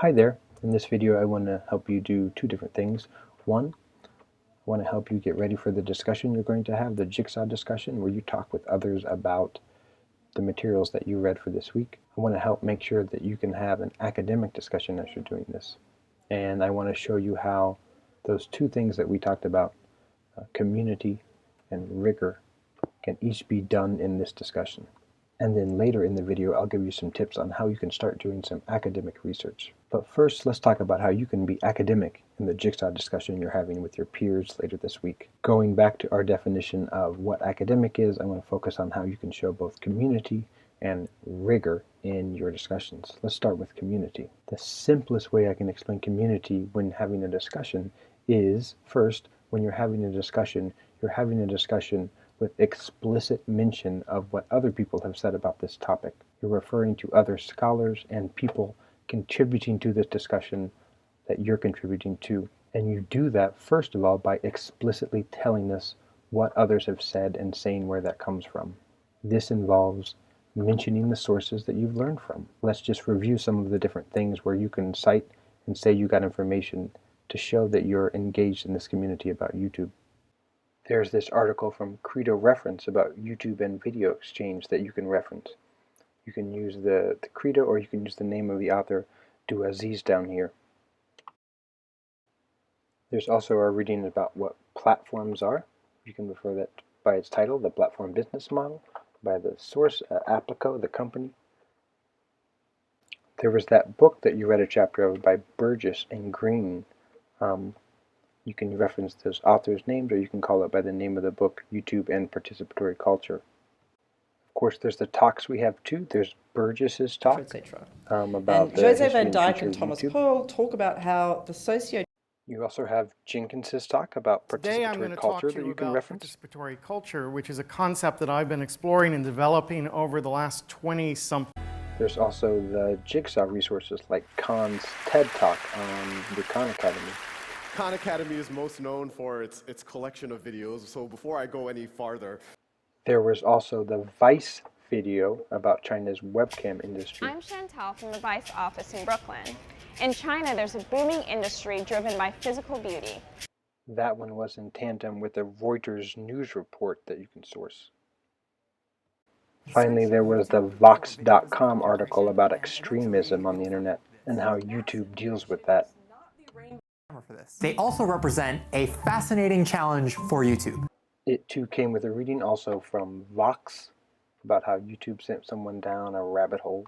Hi there. In this video I want to help you do two different things. One, I want to help you get ready for the discussion you're going to have, the Jigsaw discussion, where you talk with others about the materials that you read for this week. I want to help make sure that you can have an academic discussion as you're doing this. And I want to show you how those two things that we talked about, community and rigor, can each be done in this discussion. And then later in the video, I'll give you some tips on how you can start doing some academic research. But first, let's talk about how you can be academic in the Jigsaw discussion you're having with your peers later this week. Going back to our definition of what academic is, I want to focus on how you can show both community and rigor in your discussions. Let's start with community. The simplest way I can explain community when having a discussion is, first, when you're having a discussion, you're having a discussion with explicit mention of what other people have said about this topic. You're referring to other scholars and people contributing to this discussion that you're contributing to. And you do that, first of all, by explicitly telling us what others have said and saying where that comes from. This involves mentioning the sources that you've learned from. Let's just review some of the different things where you can cite and say you got information to show that you're engaged in this community about YouTube. There's this article from Credo Reference about YouTube and video exchange that you can reference. You can use the Credo, or you can use the name of the author, Douaziz, down here. There's also a reading about what platforms are. You can refer that by its title, the platform business model, by the source, Applico, the company. There was that book that you read a chapter of by Burgess and Green. You can reference those authors' names, or you can call it by the name of the book, YouTube and Participatory Culture. Of course, there's the talks we have too. There's Burgess's talk about the Jose history Van and Dyke future and of Thomas YouTube. Pearl talk about how the socio. You also have Jenkins's talk about Today I'm going participatory to culture talk to that you you can about reference. participatory culture, which is a concept that I've been exploring and developing over the last 20-something. There's also the Jigsaw resources like Khan's TED Talk on the Khan Academy. Khan Academy is most known for its collection of videos, so before I go any farther. There was also the Vice video about China's webcam industry. I'm Chantal from the Vice office in Brooklyn. In China, there's a booming industry driven by physical beauty. That one was in tandem with the Reuters news report that you can source. Finally, there was the Vox.com article about extremism on the internet and how YouTube deals with that. They also represent a fascinating challenge for YouTube. It too came with a reading also from Vox about how YouTube sent someone down a rabbit hole.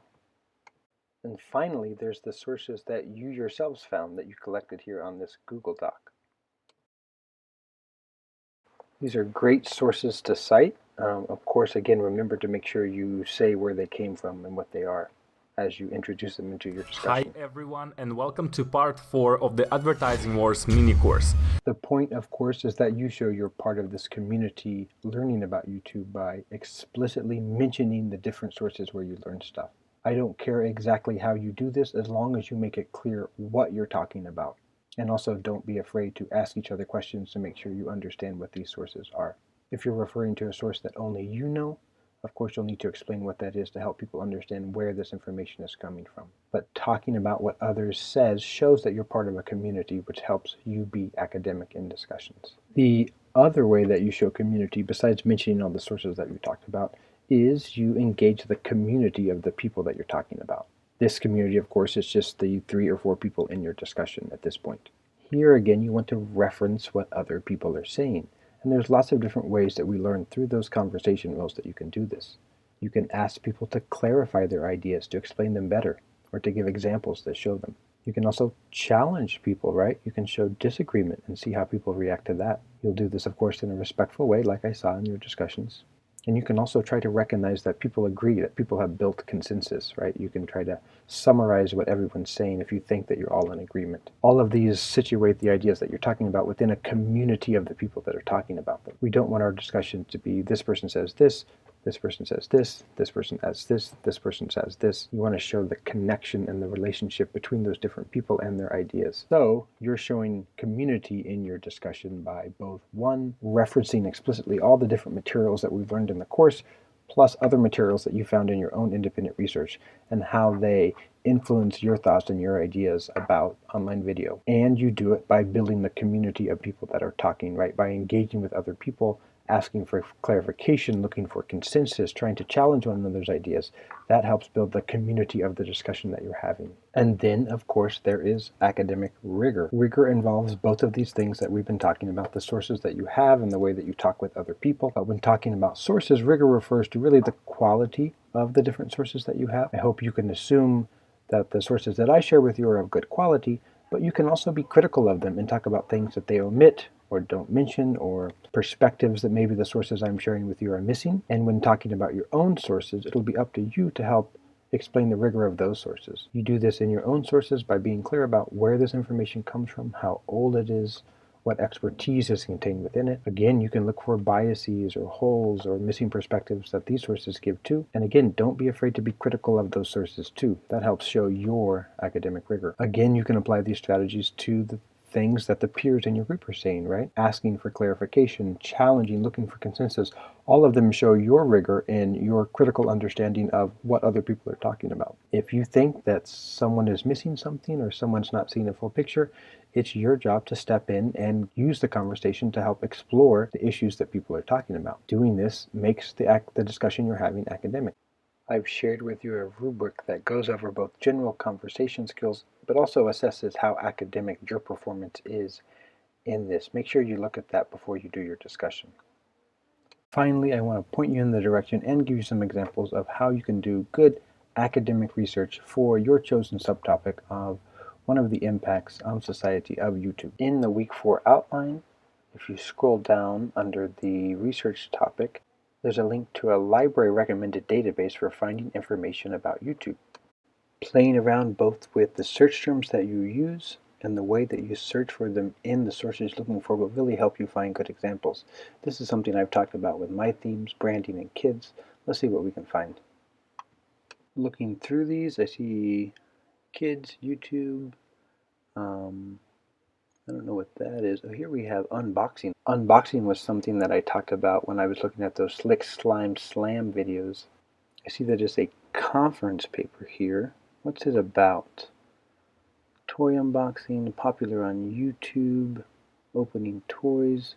And finally, there's the sources that you yourselves found that you collected here on this Google Doc. These are great sources to cite. Of course, again, remember to make sure you say where they came from and what they are as you introduce them into your discussion. Hi everyone, and welcome to part 4 of the Advertising Wars mini course. The point, of course, is that you show you're part of this community learning about YouTube by explicitly mentioning the different sources where you learn stuff. I don't care exactly how you do this as long as you make it clear what you're talking about. And also don't be afraid to ask each other questions to make sure you understand what these sources are. If you're referring to a source that only you know, of course you'll need to explain what that is to help people understand where this information is coming from. But talking about what others says shows that you're part of a community, which helps you be academic in discussions. The other way that you show community, besides mentioning all the sources that we talked about, is you engage the community of the people that you're talking about. This community, of course, is just the 3 or 4 people in your discussion at this point. Here again, you want to reference what other people are saying. And there's lots of different ways that we learn through those conversation rules that you can do this. You can ask people to clarify their ideas, to explain them better, or to give examples that show them. You can also challenge people, right? You can show disagreement and see how people react to that. You'll do this, of course, in a respectful way, like I saw in your discussions. And you can also try to recognize that people agree, that people have built consensus, right? You can try to summarize what everyone's saying if you think that you're all in agreement. All of these situate the ideas that you're talking about within a community of the people that are talking about them. We don't want our discussion to be this person says this person says this person says this person says this. You want to show the connection and the relationship between those different people and their ideas. So you're showing community in your discussion by both, one, referencing explicitly all the different materials that we've learned in the course, plus other materials that you found in your own independent research and how they influence your thoughts and your ideas about online video. And you do it by building the community of people that are talking, right? By engaging with other people, asking for clarification, looking for consensus, trying to challenge one another's ideas. That helps build the community of the discussion that you're having. And then, of course, there is academic rigor. Rigor involves both of these things that we've been talking about, the sources that you have and the way that you talk with other people. But when talking about sources, rigor refers to really the quality of the different sources that you have. I hope you can assume that the sources that I share with you are of good quality, but you can also be critical of them and talk about things that they omit or don't mention, or perspectives that maybe the sources I'm sharing with you are missing. And when talking about your own sources, it'll be up to you to help explain the rigor of those sources. You do this in your own sources by being clear about where this information comes from, how old it is, what expertise is contained within it. Again, you can look for biases or holes or missing perspectives that these sources give too. And again, don't be afraid to be critical of those sources too. That helps show your academic rigor. Again, you can apply these strategies to the things that the peers in your group are saying, right? Asking for clarification, challenging, looking for consensus. All of them show your rigor and your critical understanding of what other people are talking about. If you think that someone is missing something or someone's not seeing a full picture, it's your job to step in and use the conversation to help explore the issues that people are talking about. Doing this makes the discussion you're having academic. I've shared with you a rubric that goes over both general conversation skills, but also assesses how academic your performance is in this. Make sure you look at that before you do your discussion. Finally, I want to point you in the direction and give you some examples of how you can do good academic research for your chosen subtopic of one of the impacts on society of YouTube. In the Week 4 outline, if you scroll down under the research topic, there's a link to a library recommended database for finding information about YouTube. Playing around both with the search terms that you use and the way that you search for them in the sources you're looking for will really help you find good examples. This is something I've talked about with my themes, branding, and kids. Let's see what we can find. Looking through these, I see kids, YouTube, I don't know what that is. Oh, here we have unboxing. Unboxing was something that I talked about when I was looking at those Slick Slime Slam videos. I see that it's a conference paper here. What's it about? Toy unboxing, popular on YouTube, opening toys,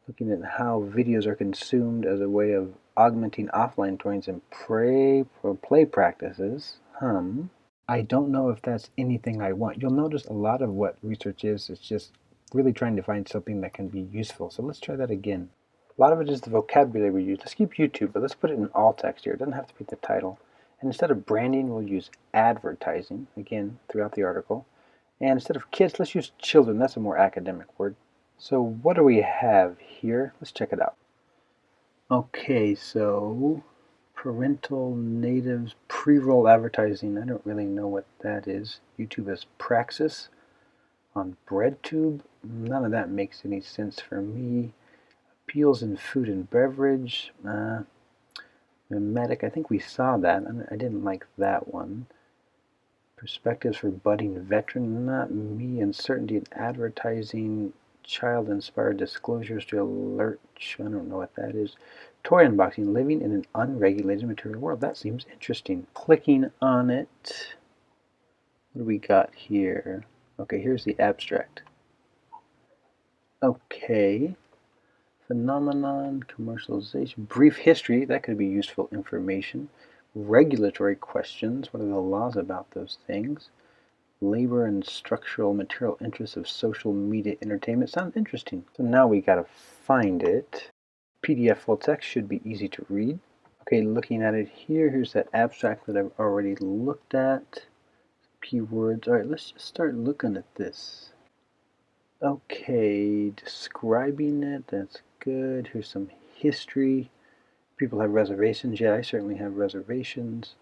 looking at how videos are consumed as a way of augmenting offline toys and play practices. I don't know if that's anything I want. You'll notice a lot of what research is, it's just really trying to find something that can be useful. So let's try that again. A lot of it is the vocabulary we use. Let's keep YouTube, but let's put it in alt text here. It doesn't have to be the title. And instead of branding, we'll use advertising, again, throughout the article. And instead of kids, let's use children. That's a more academic word. So what do we have here? Let's check it out. Okay, so parental natives pre-roll advertising. I don't really know what that is. YouTube has Praxis on BreadTube. None of that makes any sense for me. Appeals in food and beverage. Mimetic, I think we saw that. I didn't like that one. Perspectives for budding veteran. Not me. Uncertainty in advertising. Child-inspired disclosures to alert. I don't know what that is. Toy unboxing, living in an unregulated material world. That seems interesting. Clicking on it. What do we got here? Okay, here's the abstract. Okay. Phenomenon, commercialization, brief history. That could be useful information. Regulatory questions. What are the laws about those things? Labor and structural material interests of social media entertainment. Sounds interesting. So now we gotta find it. PDF full text should be easy to read. Okay, looking at it here, here's that abstract that I've already looked at. Keywords. All right, let's just start looking at this. Okay, describing it, that's good. Here's some history. People have reservations. Yeah, I certainly have reservations.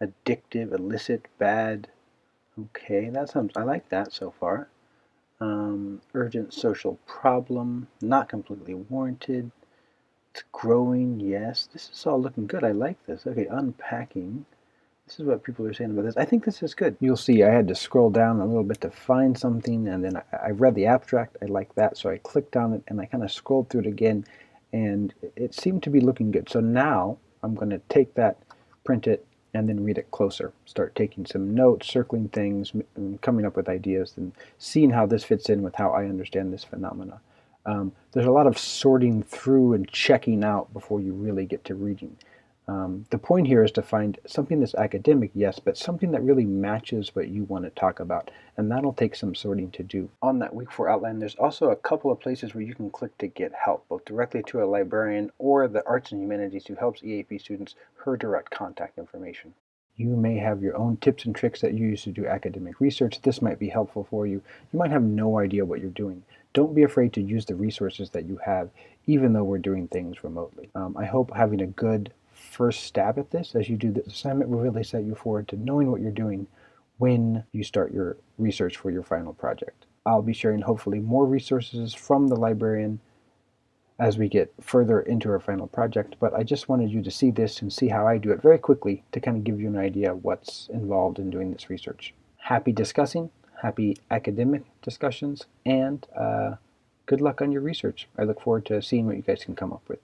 Addictive, illicit, bad. Okay, that sounds, I like that so far. Urgent social problem, not completely warranted. It's growing, yes. This is all looking good. I like this. Okay, unpacking. This is what people are saying about this. I think this is good. You'll see I had to scroll down a little bit to find something, and then I read the abstract. I like that, so I clicked on it, and I kind of scrolled through it again, and it seemed to be looking good. So now I'm going to take that, print it, and then read it closer. Start taking some notes, circling things, coming up with ideas, and seeing how this fits in with how I understand this phenomena. There's a lot of sorting through and checking out before you really get to reading. The point here is to find something that's academic, yes, but something that really matches what you want to talk about, and that'll take some sorting to do. On that Week 4 outline, there's also a couple of places where you can click to get help, both directly to a librarian or the Arts and Humanities who helps EAP students, her direct contact information. You may have your own tips and tricks that you use to do academic research. This might be helpful for you. You might have no idea what you're doing. Don't be afraid to use the resources that you have, even though we're doing things remotely. I hope having a good first stab at this as you do this assignment will really set you forward to knowing what you're doing when you start your research for your final project. I'll be sharing hopefully more resources from the librarian as we get further into our final project, but I just wanted you to see this and see how I do it very quickly to kind of give you an idea of what's involved in doing this research. Happy discussing, happy academic discussions, and good luck on your research. I look forward to seeing what you guys can come up with.